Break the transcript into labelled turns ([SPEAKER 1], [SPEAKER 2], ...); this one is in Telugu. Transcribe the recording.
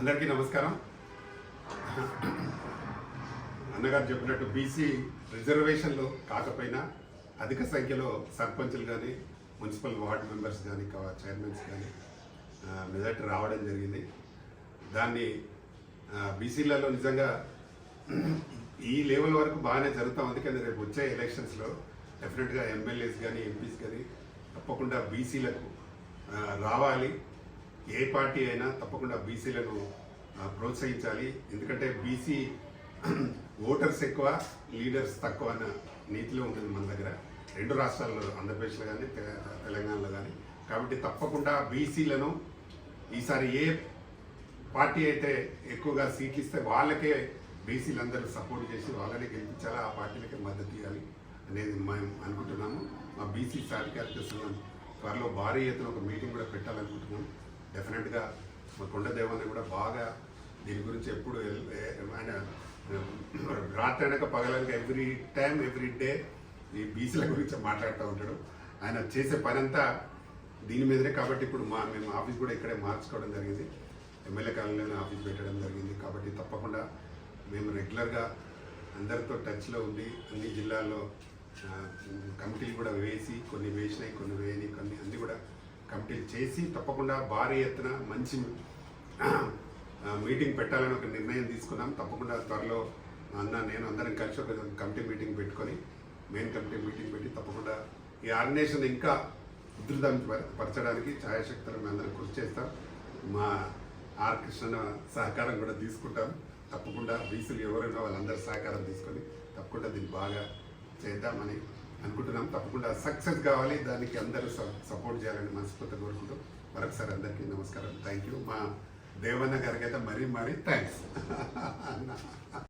[SPEAKER 1] అందరికీ నమస్కారం. అన్నగారు చెప్పినట్టు బీసీ రిజర్వేషన్లు కాకపోయినా అధిక సంఖ్యలో సర్పంచులు కానీ మున్సిపల్ వార్డు మెంబర్స్ కానీ చైర్మన్స్ కానీ మెజార్టీ రావడం జరిగింది. దాన్ని బీసీలలో నిజంగా ఈ లెవెల్ వరకు బాగానే జరుగుతూ ఉంది. కానీ రేపు వచ్చే ఎలక్షన్స్లో డెఫినెట్గా ఎమ్మెల్యేస్ కానీ ఎంపీస్ కానీ తప్పకుండా బీసీలకు రావాలి. ఏ పార్టీ అయినా తప్పకుండా బీసీలను ప్రోత్సహించాలి. ఎందుకంటే బీసీ ఓటర్స్ ఎక్కువ, లీడర్స్ తక్కువ అన్న నీతిలో ఉంటుంది మన దగ్గర, రెండు రాష్ట్రాల్లో, ఆంధ్రప్రదేశ్లో కానీ తెలంగాణలో కానీ. కాబట్టి తప్పకుండా బీసీలను ఈసారి ఏ పార్టీ అయితే ఎక్కువగా సీట్లు ఇస్తే వాళ్ళకే బీసీలందరూ సపోర్ట్ చేసి వాళ్ళనే గెలిపించాలా, ఆ పార్టీలకే మద్దతు ఇవ్వాలి అనేది మేము అనుకుంటున్నాము. మా బీసీ సాధికారిక సంఘం త్వరలో భారీ ఎత్తున ఒక మీటింగ్ కూడా పెట్టాలనుకుంటున్నాం. డెఫినెట్గా మా కొండదేవన్న కూడా బాగా దీని గురించి ఎప్పుడు ఆయన రాత్రి అనక పగలనక ఎవ్రీ టైం ఎవ్రీ డే ఈ బీసీల గురించి మాట్లాడుతూ ఉంటాడు. ఆయన చేసే పని అంతా దీని మీదనే. కాబట్టి ఇప్పుడు మేము ఆఫీస్ కూడా ఇక్కడే మార్చుకోవడం జరిగింది, ఎమ్మెల్యే కాలనీలోనే ఆఫీస్ పెట్టడం జరిగింది. కాబట్టి తప్పకుండా మేము రెగ్యులర్గా అందరితో టచ్లో ఉండి అన్ని జిల్లాల్లో కమిటీలు కూడా వేసి, కొన్ని వేసినాయి, కొన్ని వేయని, కొన్ని అన్నీ కూడా కమిటీలు చేసి తప్పకుండా భారీ ఎత్తున మంచి మీటింగ్ పెట్టాలని ఒక నిర్ణయం తీసుకున్నాం. తప్పకుండా త్వరలో నేను అందరం కలిసి ఒక కమిటీ మీటింగ్ పెట్టుకొని, మెయిన్ కమిటీ మీటింగ్ పెట్టి తప్పకుండా ఈ ఆర్గనైజేషన్ ఇంకా ఉధృతం పరచడానికి ఛాయాశక్తులు మేము అందరం కృషి చేస్తాం. మా ఆర్ కృష్ణ సహకారం కూడా తీసుకుంటాం. తప్పకుండా బీసీలు ఎవరైనా వాళ్ళందరూ సహకారం తీసుకొని తప్పకుండా దీన్ని బాగా చేద్దామని అనుకుంటున్నాం. తప్పకుండా సక్సెస్ కావాలి, దానికి అందరూ సపోర్ట్ చేయాలని మనస్ఫూర్తిగా కోరుకుంటూ మరొకసారి అందరికీ నమస్కారం. Thank you. మా దేవన్న గారికి అయితే మరీ థ్యాంక్స్.